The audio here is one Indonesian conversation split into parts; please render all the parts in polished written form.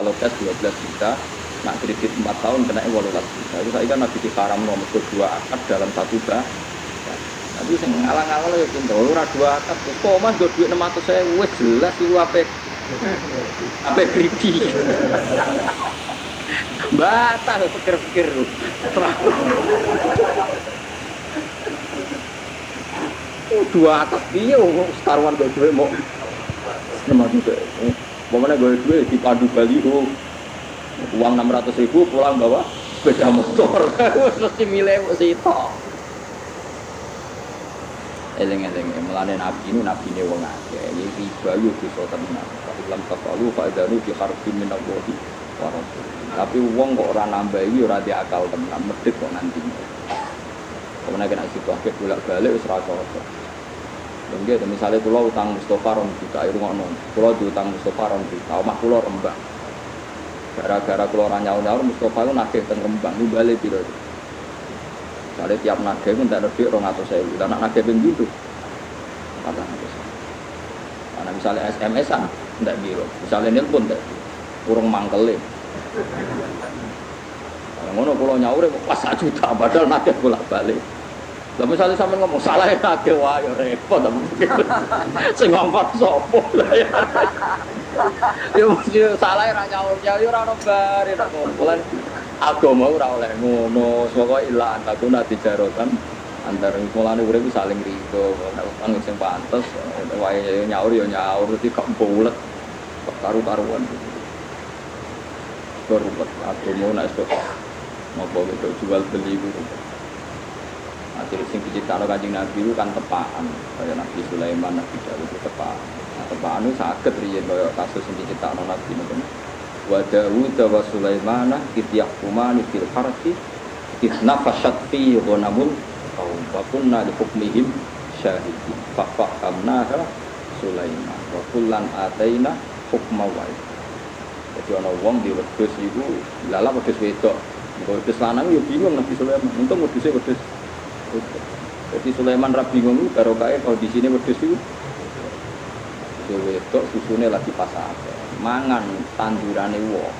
kalau tes 12 juta, nak kredit 4 tahun kena 18 juta. Itu saya kan lagi diharam nomor 2 akad dalam satu bah. Tapi sing alang-alang ya pinter, ora 2 akad. Kok Mas go duit 600.000 wis jelas iku ape kriti. Batal pikir-pikir. Dua akad piye sekaruan go duit mau 600.000. Pokoknya gue duit di Padu Bali uang 600.000 pulang bawa sepeda motor. Mesti milih situ. Eleng-eleng melane nabi ini wong akeh. Iki riba yo bisa tenan. Tapi lam tafalu fa adzanu fi harbin min Allah wa rasul. Tapi wong kok ora nambahi ora diakal tenan, medhit kok nanti. Kemudian kena situ akhir bolak-balik wis ra cocok. Mungkin misalnya kalau utang Mustafa rom juta, air ngono. Kalau diutang Mustafa rom juta, omah kulo Rembang. Gara-gara kulo ora nyaur-nyaur Mustafa itu nagih teng Rembang, niku bali piro. Misalnya tiap nagih pun tak lebih 200.000. Dan nak nagih ping pindho 400.000. Ana misalnya SMS-an ndak biro. Misalnya nelpon ndak urung mangkele. Ngono kulo nyaure kok pas 1 juta padahal nagih bolak-balik. Lah misalnya sampean ngomong salah ya nagih wae ya repot ta mungkin. Sing ngomong sapa lah ya. Ya mesti salah ra nyaur ya ora ono bare nek ngomong. Agama ora oleh ngono, pokoke ilang aku nanti jarotan antar mulane urip saling rido, nek utang sing pantes wae nyaur ya nyaur iki kok bulet karu-karuan. Berubah agama nek sok nopo itu jual beli itu. Akhir sing diciptakno Kanjeng Nabi itu kan tepaan, kaya Nabi Sulaiman, Nabi Daud itu tepaan. Nah, tepaan itu saged riyen kaya kasus sing diciptakno Nabi niku. Wa Daud wa Sulaiman idyaqumani fil harthi idnafashat fi ghanamul qaum wa kunna li hukmihim syahidin. Fa fahamnaha Sulaiman wa kullan ataina hukma wa. Jadi ana wong di wedhus iku lala wedhus wedok. Wedhus lanang yo bingung Nabi Sulaiman. Untung wedhuse wedhus. Jadi Sulaiman ra bingung karo kae kondisine wedhus iku. Wedok susune lagi pasar. Mangan tandurane wong.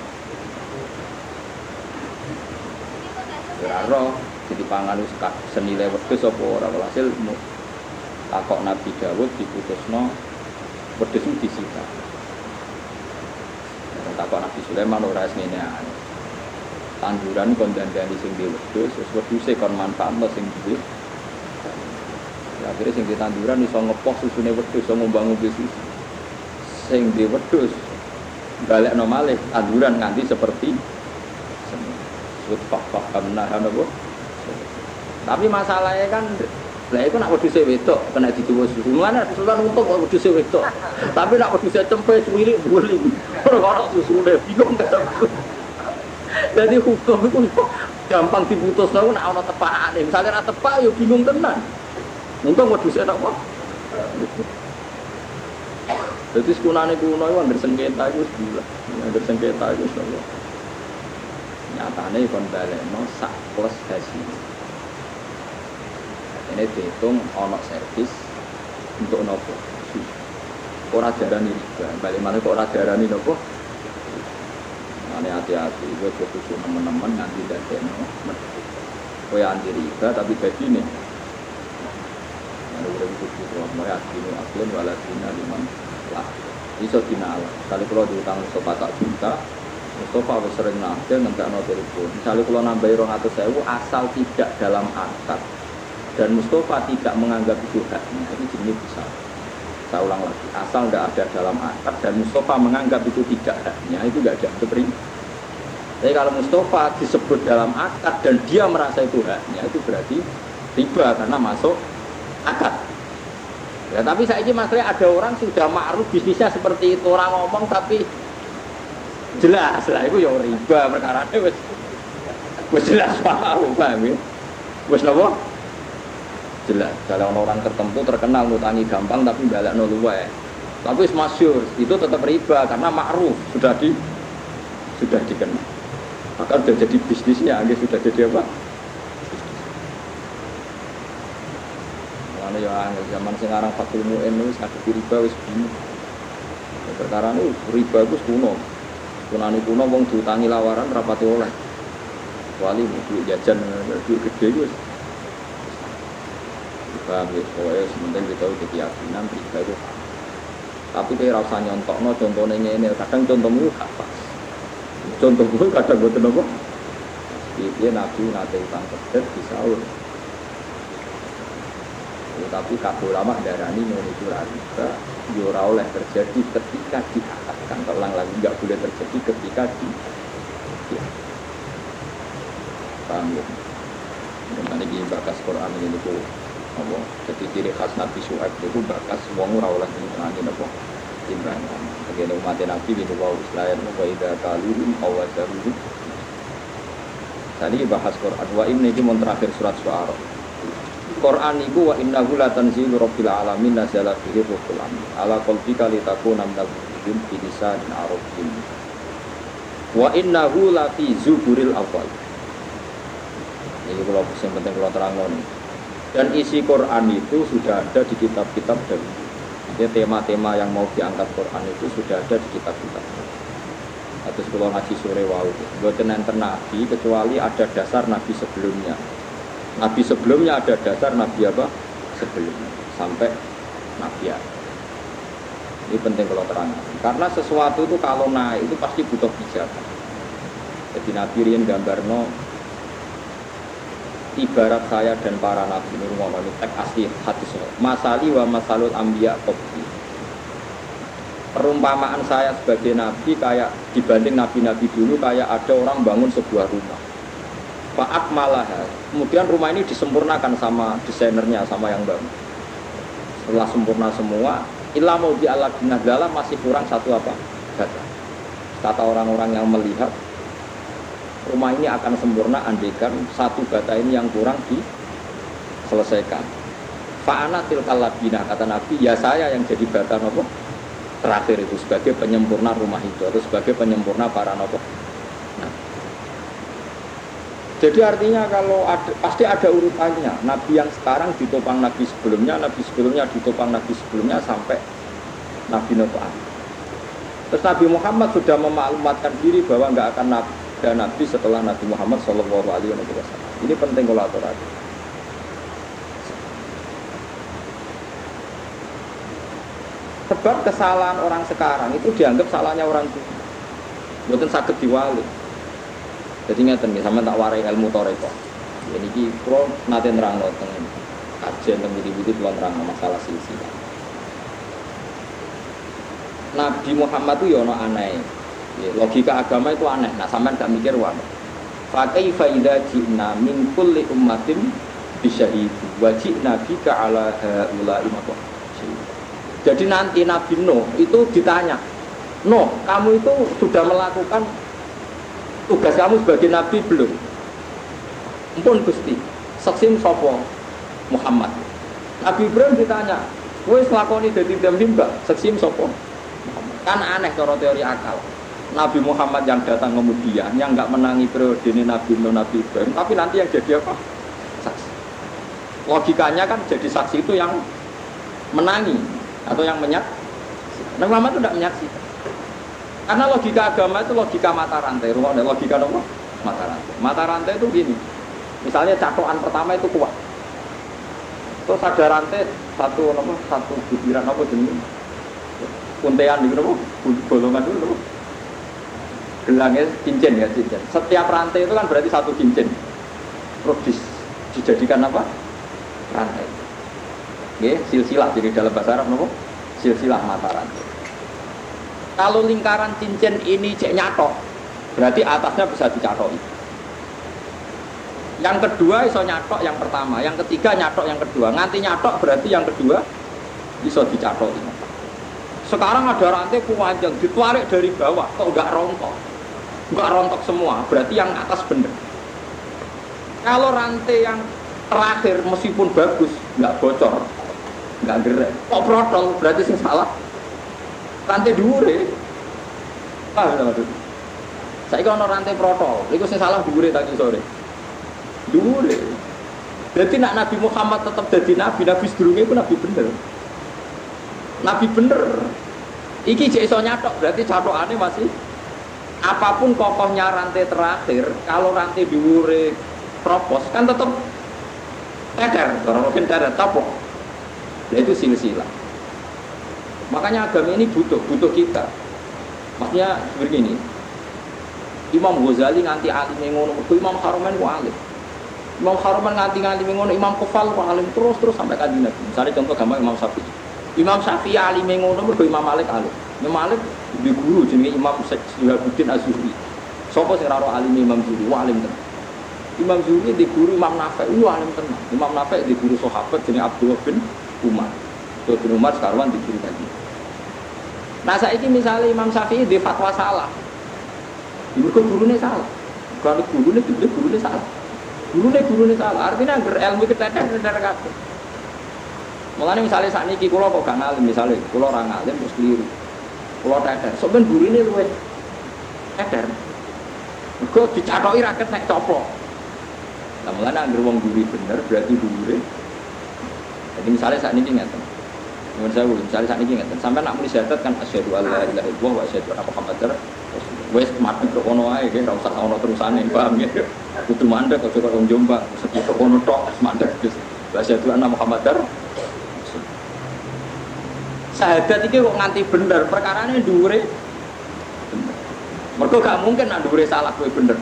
Ora roh jadi pangan wis senile wedhus apa ora walhasil takok Nabi Daud diputusno wedhus iki disita. Takok Nabi Sulaiman ora ngene ae. Tanduran kon dandani sing di wedhus, wis wedhuse kon manfaatno sing duwe. Ya akhire sing di tanduran iso ngepoh susune wedhus, iso ngombang-ngombe susu. Sing di wedhus balekno malih tanduran nganti seperti sud fahamna hanabo. Tapi masalahnya kan lah iku nak wedhuse wedok kena dicuwus susu. Mulane Sultan untung kok wedhuse wedok. Tapi nak wedhuse cempe cuwilik buli. Ora susune bingung kan. Jadi hukum itu gampang diputus tau nek ana tepakane. Misale ora tepak ya bingung tenan. Untung wedhuse enak kok. Jadi sekunane kuno iku anggere sengketa iku wis bulat. Anggere sengketa iku wis apa. Nyatane kon balekno sak plus hasil. Ini dihitung ana servis untuk nopo. Ora darani riba. Balik maneh kok ora darani nopo? Ane hati-hati, gue fokus teman-teman nanti dadekno. Kowe anti riba tapi dadine. Ada urip kudu mulai adine aklun waladina liman lah. Iso dinal. Kali kalau diutang Mustafa tak juta, Mustafa wis sering nagih ngentekno telepon. Misale kula nambahi 200.000 asal tidak dalam akad dan Mustafa tidak menganggap itu haknya, itu jenis bisa. Saya ulang lagi, asal tidak ada dalam akad dan Mustafa menganggap itu tidak haknya, itu tidak dianggap riba. Tapi kalau Mustafa disebut dalam akad dan dia merasa itu haknya, itu berarti riba karena masuk akad. Ya, tapi saya ini masalahnya ada orang sudah ma'ruf bisnisnya seperti itu, orang ngomong tapi jelas lah, itu ya riba perkaranya wis jelas paham ya? Wis napa? Jelas, kalau orang tertentu terkenal ngutangi gampang tapi balekno luwih. Tapi masyhur itu tetap riba karena ma'ruf sudah dikenal. Maka sudah jadi bisnisnya, sudah jadi apa? Mulane ya zaman sekarang Fatul Mu'in wis ngadepi riba wis bingung. Perkara itu riba itu kuno. Kunani kuno wong diutangi lawaran rapati oleh. Wali duit jajan duit gede wis. Paham ya, pokoknya sementing kita udah keyakinan tiga itu. Tapi kayak rasa nyontokno contohnya ini, kadang contohmu gak pas. Contohmu kadang buat apa? Dia nabi nanti utang kredit di sahur. Tapi kabul lama darani menuju riba, yura oleh terjadi ketika diakatkan. Terulang lagi nggak boleh terjadi ketika ya. Paham ya? Dengan ini bakas Quran ini tuh, apa? Jadi ciri khas Nabi Syuaib itu bakas wong ora oleh ngene apa? Timbangan. Begini umat Nabi itu wa Israil wa idza kalihim aw wazaruhum. Tadi bahas Quran wa ini mun terakhir surat Syuara. Quran iku wa innahu la tanzilu rabbil alamin nazala bihi ruhul amin ala qalbika litakuna minal munzirin bi lisanin arabiyyin wa innahu la fi zuburil awwal. Ini kalau yang penting kalau terangkan. Dan isi Quran itu sudah ada di kitab-kitab dahulu. Jadi tema-tema yang mau diangkat Quran itu sudah ada di kitab-kitab. Atau kalau ngaji sore wau, buatan enten nabi kecuali ada dasar nabi sebelumnya. Nabi sebelumnya ada dasar nabi apa? Sebelumnya sampai nabi ya. Ini penting kalau terangkan. Karena sesuatu itu kalau naik itu pasti butuh pijakan. Jadi nabi riyen gambarno ibarat saya dan para nabi ini rumah ini teks asli hadis masali wa masalul anbiya qabli. Perumpamaan saya sebagai nabi kayak dibanding nabi-nabi dulu kayak ada orang bangun sebuah rumah. Fa'ak malah kemudian rumah ini disempurnakan sama desainernya sama yang bangun. Setelah sempurna semua, illa mau di ala dalam masih kurang satu apa? Bata. Kata orang-orang yang melihat rumah ini akan sempurna andaikan satu bata ini yang kurang diselesaikan. Fa'ana tilkal labina kata Nabi, ya saya yang jadi bata nopo terakhir itu sebagai penyempurna rumah itu atau sebagai penyempurna para nopo. Nah, jadi artinya kalau ada, pasti ada urutannya. Nabi yang sekarang ditopang nabi sebelumnya ditopang nabi sebelumnya sampai Nabi Nuh. Terus Nabi Muhammad sudah memaklumatkan diri bahwa nggak akan ada nabi setelah Nabi Muhammad Shallallahu Alaihi Wasallam. Ini penting kalau aturan. Sebab kesalahan orang sekarang itu dianggap salahnya orang dulu. Bukan sakit diwali. Jadi ngeten nggih sampeyan tak warai ilmu toreko. Jadi iki kula nate nerangno teng kajian teng widi-widi kula nerangno masalah silsilah. Nabi Muhammad itu ya ana aneh. Ya, logika agama itu aneh. Nah, sampean gak mikir wae. Fa kaifa idza ji'na min kulli ummatin bisyahid wa ji'na bika ala haula'i maqam. Jadi nanti Nabi Nuh itu ditanya, "Nuh, kamu itu sudah melakukan tugas kamu sebagai nabi belum?" Ampun Gusti, seksim sapa? Muhammad. Nabi Ibrahim ditanya, "Wis nglakoni dadi nabi mbak, seksim sapa?" Kan aneh cara teori akal. Nabi Muhammad yang datang kemudian yang enggak menangi periode ini Nabi Nuh, Nabi Ibrahim, tapi nanti yang jadi apa? Saksi. Logikanya kan jadi saksi itu yang menangi atau yang menyaksikan. Nabi Muhammad itu tidak menyaksikan. Karena logika agama itu logika mata rantai. Logika apa? Mata rantai. Mata rantai itu gini. Misalnya catokan pertama itu kuat. Terus ada rantai satu butiran apa jenis? Untean di mana? Golongan dulu. Gelangnya cincin ya cincin. Setiap rantai itu kan berarti satu cincin. Terus dijadikan apa? Rantai. Oke, silsilah jadi dalam bahasa Arab apa? Silsilah mata rantai. Kalau lingkaran cincin ini cek nyatok, berarti atasnya bisa dicatoi. Yang kedua iso nyatok yang pertama, yang ketiga nyatok yang kedua. Nganti nyatok berarti yang kedua iso dicatoi. Sekarang ada rantai panjang ditarik dari bawah, kok enggak rontok semua, berarti yang atas bener. Kalau rantai yang terakhir meskipun bagus enggak bocor, enggak gerak, kok protol, berarti sing salah rantai dhuwure. Saiki ana rantai protol, iku sing salah dhuwure tadi sore. Dhuwure. Jadi nak Nabi Muhammad tetap jadi nabi sedurunge iku nabi bener. Nabi bener. Iki jek iso nyatok, berarti catokane masih apapun kokohnya rantai terakhir, kalau rantai dhuwure propos kan tetap teder, orang mungkin teder tapok. Nah, itu silsilah. Makanya agama ini butuh kita. Maksudnya begini. Imam Ghazali nganti alim ngono, Imam Haruman ku alim. Imam Haruman nganti ngono, Imam Kufal ku alim terus sampai kanjeng Nabi. Misalnya contoh gampang Imam Syafi'i. Imam Syafi'i alim ngono mergo Imam Malik alim. Imam Malik di guru jenenge Imam Syafi'uddin Az-Zuhri. Sapa sing ora alim Imam Zuhri? Wah alim tenan. Imam Zuhri di guru Imam Nafi', alim tenan. Imam Nafi' di guru sahabat jenenge Abdullah bin Umar. Abdullah bin Umar sekarang di guru tadi. Nah saiki misalnya Imam Syafi'i di fatwa salah. Mergo gurune salah. Kalau gurune salah. Gurune salah. Artinya agar ilmu kita teter kabeh. Mulane misalnya sakniki kula kok gak ngalim misalnya kula ora ngalim terus keliru. Kula teter. Sok ben gurune luwih teter. Mergo dicathoki raket nek coplok. Lah mulane agar wong guri bener berarti gurune. Jadi misalnya sakniki ngeten. Menurut saya, misalnya saat ini ngeten, sampai nak muni syahadat kan asyhadu alla ilaha illallah wa asyhadu anna Muhammadar Rasulullah. Wes mati kok ono ae, ora usah ono terusane, paham ya? Kudu mandek aja kok wong Jombang, sepiye ono tok mandek wis. Wa asyhadu anna Muhammadar Rasulullah. Syahadat iki kok nganti bener, perkarane dhuwure bener. Mergo gak mungkin nak dhuwure salah kowe bener.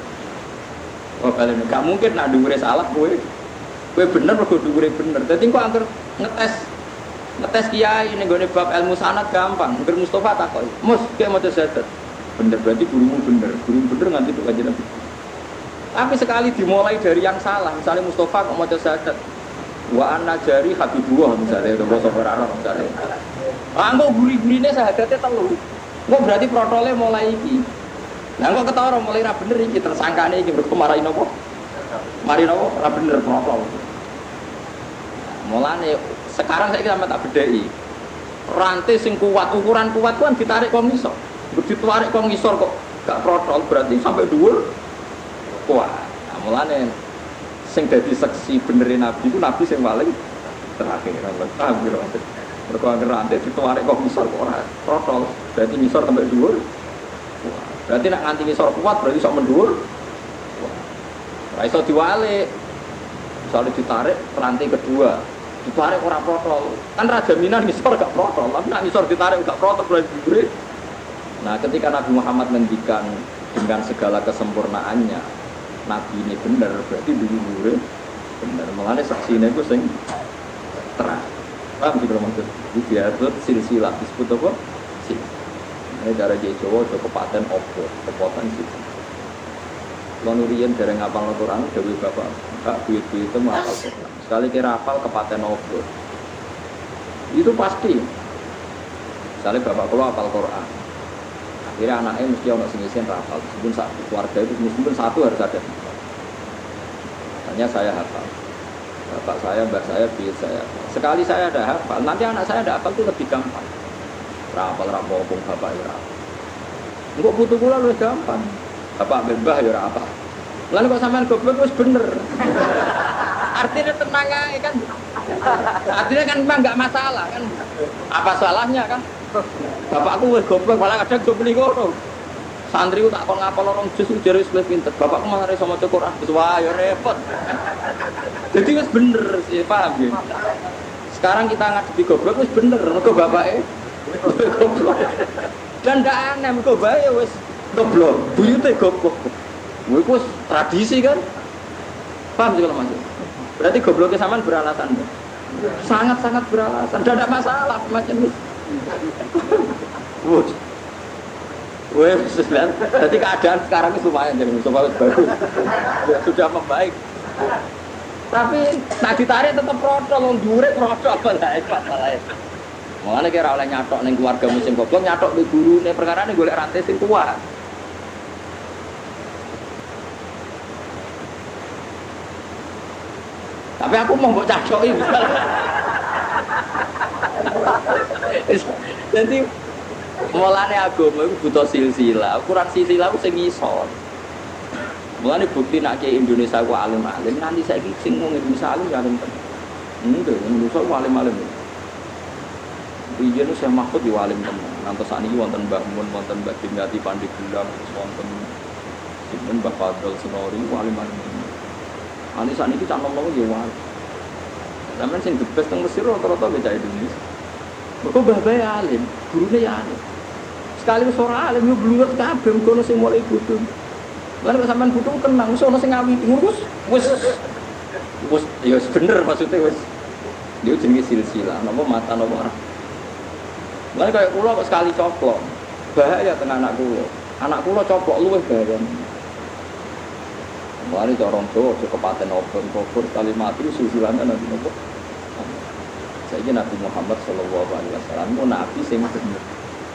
Oh, balen gak mungkin nak dhuwure salah kowe bener mergo dhuwure bener. Dadi kok angker ngetes kiai ini gue bab ilmu sanad gampang. Mungkin Mustafa takoi, mus kayak mau syahadat. Bener berarti gurumu bener nganti tuh kajian Nabi. Tapi sekali dimulai dari yang salah, misalnya Mustafa kok mau syahadat, wa anna jari habibullah misalnya, itu bahasa Arab misalnya. Anggo guri-gurine syahadatnya telu. Kok berarti protolnya mulai iki. Nah kok ketawa mulai ra bener iki tersangkane iki mergo marahi napa? Mari napa ra bener protol. Mulane sekarang saya sampai tak bedai rantai sing kuat, ukuran kuat kan ditarik kok ngisor ditarik kok ngisor kok gak protol berarti sampai dhuwur kuat. Nah mulane sing dadi seksi benerin Nabi itu Nabi sing paling terakhir paham ya mergo angger rantai ditarik kok ngisor kok ora protol berarti ngisor sampai dhuwur berarti nak nganti ngisor kuat berarti sok mendhuwur ora iso diwalik soalnya ditarik rantai kedua ditarik orang protol, kan Raja Minan ngisor gak protol, tapi nak ngisor ditarik gak protol berarti diberi. Nah ketika Nabi Muhammad ngendikan dengan segala kesempurnaannya, Nabi ini benar, berarti dulu benar. Mulanya saksinya itu sing terang. Paham sih kalau maksud? Itu diatur silsilah, disebut apa? Ini cara Jawa, kepaten opo, kepotan sih. Lonurian dari ngapal Al-Quran, Dewi Bapak, Kak duit-duit itu mau hafal Quran. Sekali kira hafal kepaten obor, itu pasti. Misalnya Bapak kalau hafal Quran, akhirnya anaknya mesti orang sing hafal. Meskipun satu keluarga itu, meskipun satu harus ada. Hanya saya hafal, bapak saya, mbak saya, biar saya. Sekali saya ada hafal, nanti anak saya ada hafal itu lebih gampang. Hafal rampung bapak ya. Enggak butuh pula lebih gampang. Bapak mbah ya ora apa. Lalu kok sampean goblok wis bener. Artinya tenang aja kan. Artinya kan memang enggak masalah kan. Apa salahnya kan? Bapakku wis goblok malah kadang do beli ngono. Santri ku tak kon ngapal orang jus jare wis pinter. Bapakku malah iso maca Quran. Wah ya repot. Jadi wis bener sih, paham ya. Sekarang kita ngadepi goblok wis bener mergo bapake goblok. Dan ndak aneh mergo bae wis goblok, buyute goblok. Iku tradisi kan? Paham sih kalau maksud? Berarti gobloknya sampean beralasan. Sangat-sangat beralasan. Dan ada masalah macam itu. Jadi keadaan sekarang ini lumayan jadi bagus. Sudah membaik. Tapi nak ditarik tetap protol, wong dhuwure protol apa masalah. Mulane kira oleh nyatok ning keluarga musim goblok nyatok di gurune perkarane golek rantai sing kuat. Tapi aku mau mbok cacoki. Jadi mulane agama iku butuh silsilah. Ukuran silsilah ku sing ngisor. Mulane bukti nek Indonesia ku alim-alim nanti saiki sing wong Indonesia alim ya alim tenan. Indonesia ku alim-alim. Biyen Syekh Mahfud yo alim tenan. Nanti saat ini wonten Mbah Mun, wonten Mbah Dimyati Pandeglang, terus wonten Sinten Mbah Fadl Senori, wali-wali. Nanti saat ini kita nom-nom ya wali. Sampeyan sing the best teng Mesir rata-rata beda Indonesia. Mergo mbah-mbah alim, gurune ya alim. Sekali wis ora alim yo blunget kabeh ngono sing mulai bodho. Lan kok sampean bodho kenang iso ana sing ngawi wis ya bener maksudnya wis. Dia jenenge silsilah, napa mata napa ora. Lan kaya kula kok sekali coplok. Bahaya teng anak kula. Anak kula coplok luwih bahaya. Mulane cara Jawa aja kepaten obor kali mati silsilahnya nanti napa. Saiki Nabi Muhammad sallallahu alaihi wasallam ku nabi sing bener.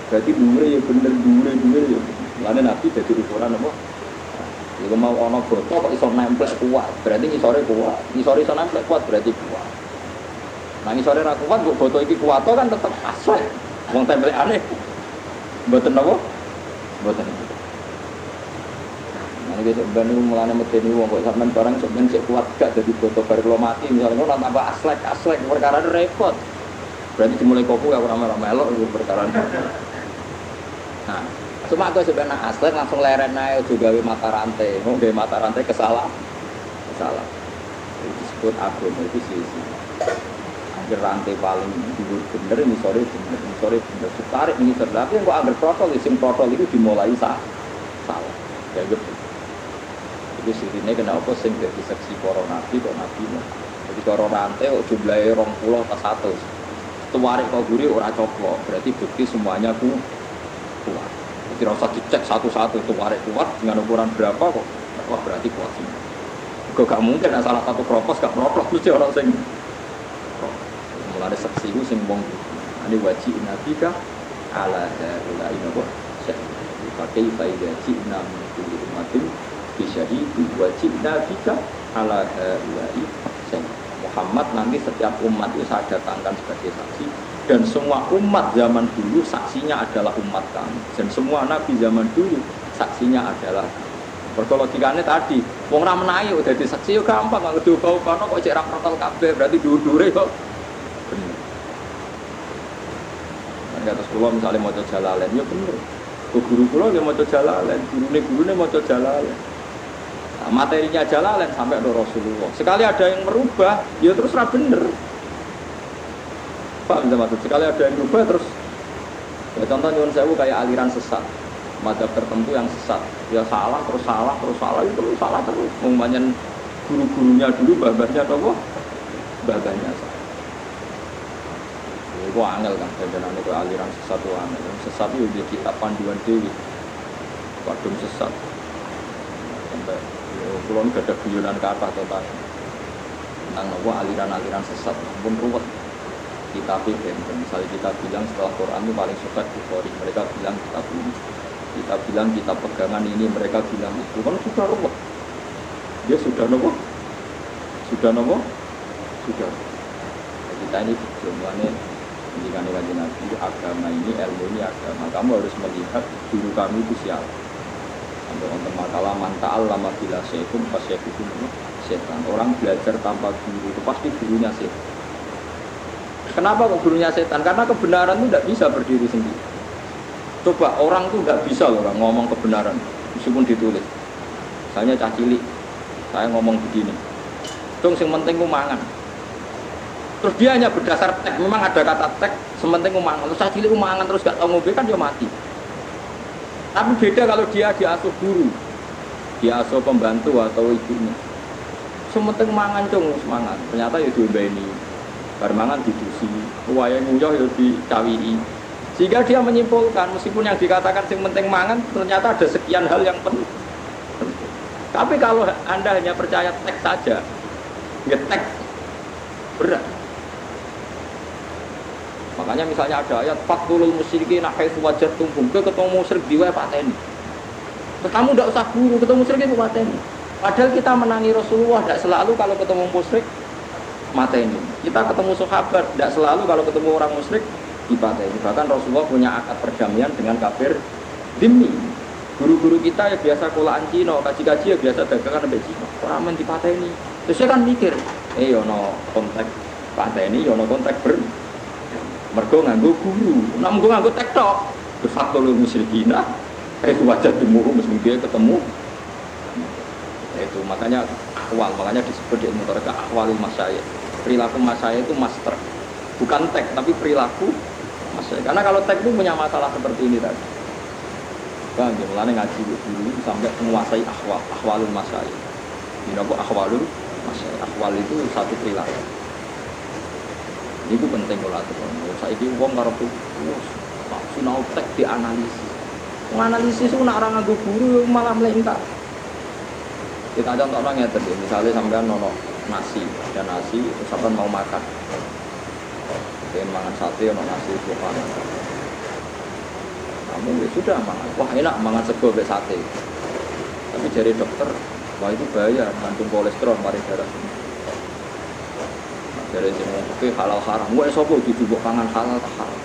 Berarti dhuwure ya bener, dhuwure ya. Mulane nabi dadi ukuran apa? Iku mau ana boto kok iso nempel kuat, berarti ngisore kuat. Ngisore iso nempel kuat berarti kuat. Nah ngisore ra kuat kok boto iki kuat kan tetep asal. Wong tempelane mboten napa? Mboten. Nah iki ben mulane medeni wong kok sampean barang sampean sik kuat gak dadi boto bar kula mati misalnya ora tambah aslek perkara repot. Berarti dimulai koku ya ora melok iku perkara. Nah, cuma aku sebenarnya asli langsung leren aja juga mata rantai, mau gawe mata rantai kesalah. Itu disebut agama itu sisi. Agar rantai paling dhuwur bener ini sore bener. Tarik ini tapi kok agar protol itu dimulai salah. Ya gitu. Itu sirine kena apa sing dadi seksi para nabi kok nabi. Jadi cara rantai kok jumlahe 20 ta 100. Tuwarik kok guri ora coplok, berarti bukti semuanya kuat. Jadi rasa dicek satu-satu tuwarik kuat dengan ukuran berapa kok. Wah berarti kuat semua. Kok gak mungkin salah satu kropos gak protok mesti orang sing. Mulane seksi ku sing wong ane wajib nabika ala haula inna pakai faida cina min umatin bisyahidi wajib nabika ala haula Muhammad nanti setiap umat itu saya datangkan sebagai saksi dan semua umat zaman dulu saksinya adalah umat kami dan semua nabi zaman dulu saksinya adalah logikanya tadi wong ra menawi udah dadi saksi yo gampang kok diubah-ubahno kok cek ra protol kabeh berarti dhuwur-dhuwure kok bener. Kan kata sekolah misalnya maca Jalalain yo bener. Guru kula nggih maca Jalalain, gurune maca Jalalain. Materinya Jalalain sampai ke Rasulullah. Sekali ada yang merubah, ya terus ra bener. Pak bisa maksud sekali ada yang merubah terus. Ya contoh nyuwun sewu kayak aliran sesat, mazhab tertentu yang sesat, ya salah terus itu salah terus. Umpamanya guru-gurunya dulu babahnya apa? Babahnya salah. Itu angel kan, sebenarnya itu aliran sesat itu angel. Sesat itu di kitab panduan dewi, wadum sesat. Sampai kalau ini ada guyonan kata tentang aliran-aliran sesat, pun ruwet. Kita pikir, misalnya kita bilang setelah Quran itu paling suka Bukhari, mereka bilang kitab ini. Kita bilang kitab pegangan ini, mereka bilang itu. Kan sudah ruwet. Dia sudah nopo. Sudah. Kita ini jumlahnya pendidikannya kajian Nabi, agama ini, ilmu ini agama. Kamu harus melihat guru kami itu siapa. Untuk makalah manta'al lama bila syaikum pas syaikum setan. Orang belajar tanpa guru itu pasti gurunya setan. Kenapa kok gurunya setan? Karena kebenaran itu tidak bisa berdiri sendiri. Coba orang itu tidak bisa loh ngomong kebenaran meskipun ditulis. Misalnya cah cilik, saya ngomong begini. Dong yang penting mangan. Terus dia hanya berdasar teks, memang ada kata teks, sementing mangan. Terus cah cilik mangan terus gak tahu ngombe kan dia mati. Tapi beda kalau dia diasuh guru, diasuh pembantu atau ibunya. Sementing mangan cung semangat. Ternyata ya diombeni, barmangan didusi, wayang nguyah ya dicawii. Sehingga dia menyimpulkan meskipun yang dikatakan yang penting mangan ternyata ada sekian hal yang penting. Tapi kalau Anda hanya percaya teks saja, ya teks berat. Makanya misalnya ada ayat fakulul musyrikin haitsu wajadtum ketemu musyrik di wae pateni. Kamu tidak usah guru ketemu musyrik itu pateni. Padahal kita menangi Rasulullah tidak selalu kalau ketemu musyrik mateni. Kita ketemu sahabat tidak selalu kalau ketemu orang musyrik dipateni. Bahkan Rasulullah punya akad perdamaian dengan kafir dhimmi. Guru-guru kita ya biasa kolaan Cina, kaji-kaji ya biasa dagangan sampai Cina. Orang men dipateni. Terus saya kan mikir, yono konteks pateni, yono konteks mergo nganggo guru. Nek nganggo tek tok, Fatul musyrikina wajah dimuruh mesti dia ketemu. Ya itu makanya akwal, makanya disebut di ilmu tarekat akwalul masyayikh. Perilaku masyayikh itu master. Bukan teks tapi perilaku masyayikh. Karena kalau teks itu punya masalah seperti ini tadi. Bang, mulanya ngaji dulu sampai menguasai akwalul masyayikh. Ini apa akwalul masyayikh? Akwal itu satu perilaku. Ini itu penting kalau aturan. Saya ini uang karena sinau teks dianalisis. Menganalisis itu nak orang nganggo guru malah melengkap. Kita contoh orangnya tadi, misalnya sampean nono nasi, ada nasi, terus sampean mau makan, pengen makan sate, nono nasi itu makan. Kamu ya sudah makan, wah enak makan sego be sate. Tapi dari dokter, wah itu bahaya, mengandung kolesterol, mari darah. Dari sini, oke halal haram, gue sopo jujur pangan halal tak haram.